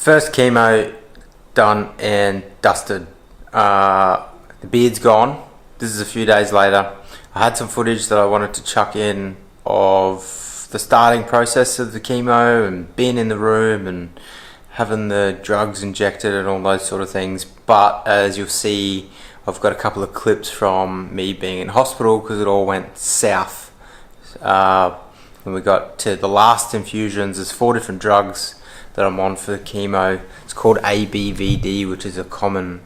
First chemo done and dusted. The beard's gone. This is a few days later. I had some footage that I wanted to chuck in of the starting process of the chemo and being in the room and having the drugs injected and all those sort of things. But as you'll see, I've got a couple of clips from me being in hospital because it all went south. When we got to the last infusions, there's 4 different drugs that I'm on for the chemo. It's called ABVD, which is a common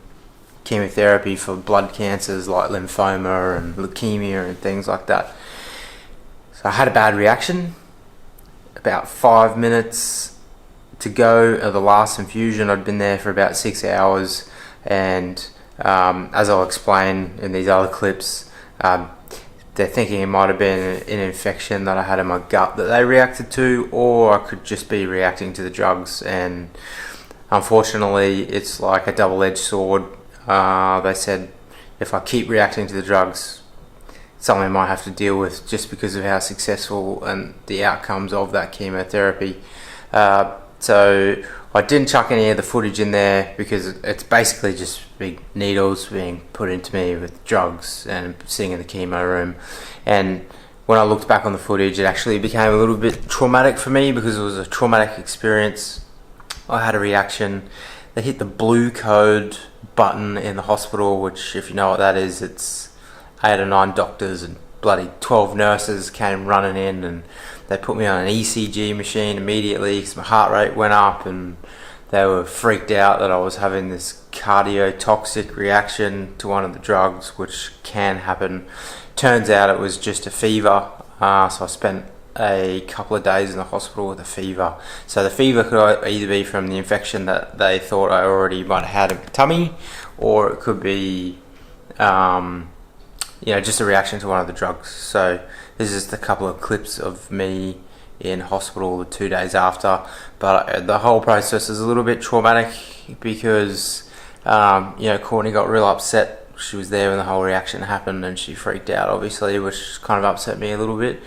chemotherapy for blood cancers like lymphoma and leukemia and things like that. So I had a bad reaction. About 5 minutes to go of the last infusion. I'd been there for about 6 hours, and as I'll explain in these other clips, they're thinking it might have been an infection that I had in my gut that they reacted to, or I could just be reacting to the drugs. And unfortunately, it's like a double-edged sword. They said if I keep reacting to the drugs, something I might have to deal with just because of how successful and the outcomes of that chemotherapy. So I didn't chuck any of the footage in there because it's basically just big needles being put into me with drugs and sitting in the chemo room. And when I looked back on the footage, it actually became a little bit traumatic for me because it was a traumatic experience. I had a reaction. They hit the blue code button in the hospital, which, if you know what that is, it's 8 or 9 doctors and bloody 12 nurses came running in, and they put me on an ECG machine immediately because my heart rate went up, and they were freaked out that I was having this cardiotoxic reaction to one of the drugs, which can happen. Turns out it was just a fever, so I spent a couple of days in the hospital with a fever. So the fever could either be from the infection that they thought I already might have had in my tummy, or it could be just a reaction to one of the drugs. So this is just a couple of clips of me in hospital the 2 days after. But the whole process is a little bit traumatic because Courtney got real upset. She was there when the whole reaction happened, and she freaked out, obviously, which kind of upset me a little bit.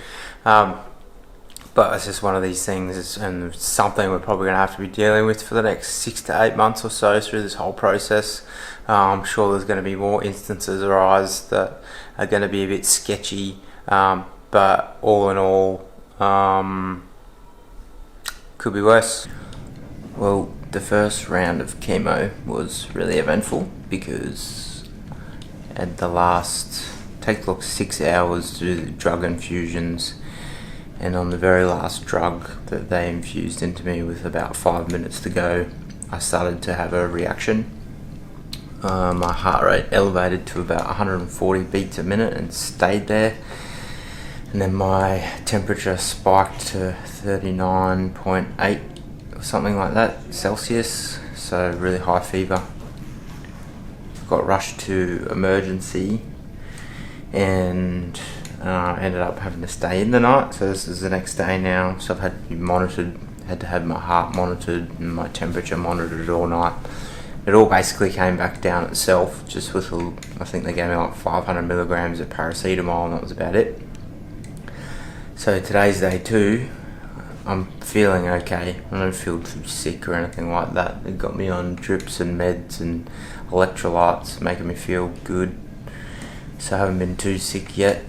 But it's just one of these things, and something we're probably going to have to be dealing with for the next 6 to 8 months or so through this whole process. I'm sure there's going to be more instances arise that are going to be a bit sketchy, but all in all, could be worse. Well, the first round of chemo was really eventful because at the last, takes like 6 hours to do the drug infusions, and on the very last drug that they infused into me with about 5 minutes to go, I started to have a reaction. My heart rate elevated to about 140 beats a minute and stayed there. And then my temperature spiked to 39.8 or something like that Celsius, so really high fever. Got rushed to emergency and ended up having to stay in the night. So this is the next day now, so I've had to be monitored, had to have my heart monitored and my temperature monitored all night. It all basically came back down itself, just with I think they gave me like 500 milligrams of paracetamol, and that was about it. So today's day 2. I'm feeling okay. I don't feel too sick or anything like that. They got me on drips and meds and electrolytes, making me feel good. So I haven't been too sick yet,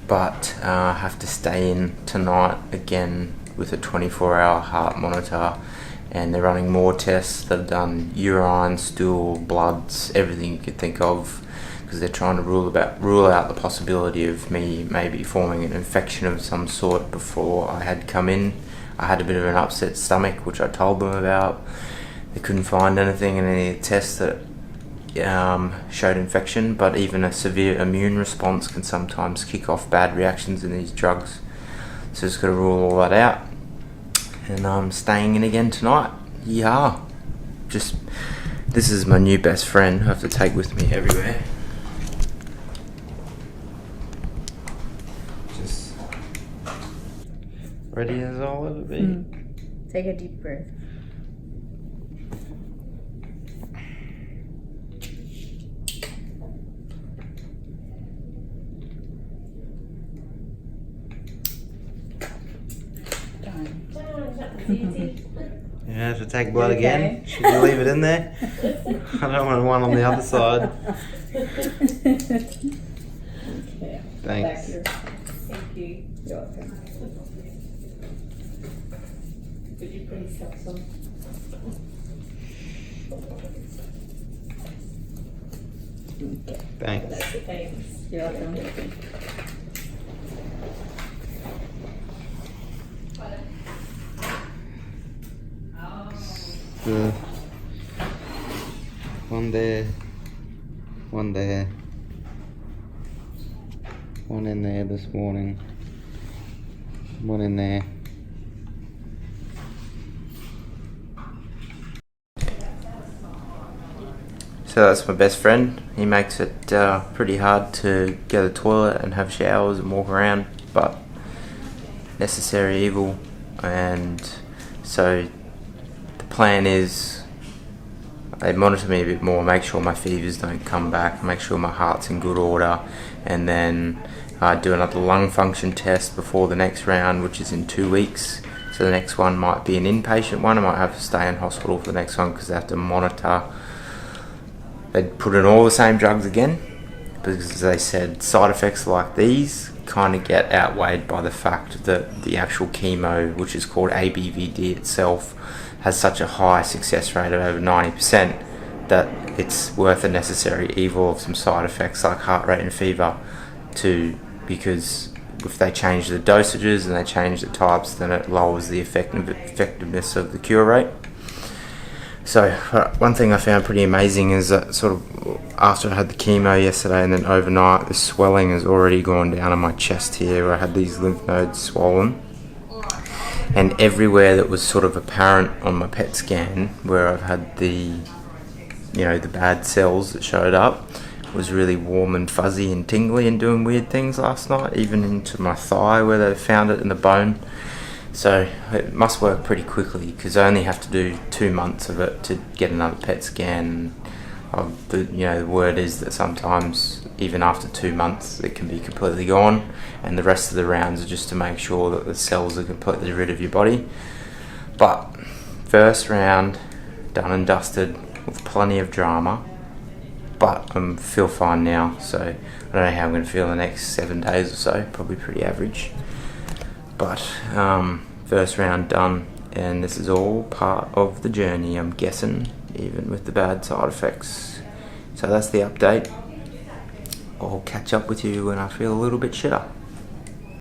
but I have to stay in tonight again with a 24-hour heart monitor, and they're running more tests. They've done urine, stool, bloods, everything you could think of, because they're trying to rule out the possibility of me maybe forming an infection of some sort before I had come in. I had a bit of an upset stomach, which I told them about. They couldn't find anything in any of the tests that showed infection, but even a severe immune response can sometimes kick off bad reactions in these drugs. So just got to rule all that out. And I'm staying in again tonight. Yeah. This is my new best friend. I have to take with me everywhere. Just ready as I'll ever be. Take a deep breath. Yeah, to to take blood again? Should we leave it in there? I don't want one on the other side. Okay. Thanks. Thank you. You're welcome. Could you please have some? Okay. Thanks. That's it. Thanks. You're welcome. One there, one there, one in there this morning, one in there. So that's my best friend. He makes it pretty hard to go to the toilet and have showers and walk around, but necessary evil. And so the plan is they monitor me a bit more, make sure my fevers don't come back, make sure my heart's in good order, and then do another lung function test before the next round, which is in 2 weeks. So the next one might be an inpatient one. I might have to stay in hospital for the next one because they have to monitor. They'd put in all the same drugs again because, as they said, side effects like these kind of get outweighed by the fact that the actual chemo, which is called ABVD itself, has such a high success rate of over 90% that it's worth the necessary evil of some side effects like heart rate and fever because if they change the dosages and they change the types, then it lowers the effectiveness of the cure rate. So one thing I found pretty amazing is that sort of after I had the chemo yesterday and then overnight, the swelling has already gone down on my chest here where I had these lymph nodes swollen. And everywhere that was sort of apparent on my PET scan where I've had the bad cells that showed up was really warm and fuzzy and tingly and doing weird things last night, even into my thigh where they found it in the bone. So it must work pretty quickly because I only have to do 2 months of it to get another PET scan. The word is that sometimes even after 2 months it can be completely gone, and the rest of the rounds are just to make sure that the cells are completely rid of your body. But first round done and dusted with plenty of drama, but I feel fine now, so I don't know how I'm going to feel the next 7 days or so, probably pretty average. But first round done, and this is all part of the journey, I'm guessing, even with the bad side effects. So that's the update. I'll catch up with you when I feel a little bit shitter.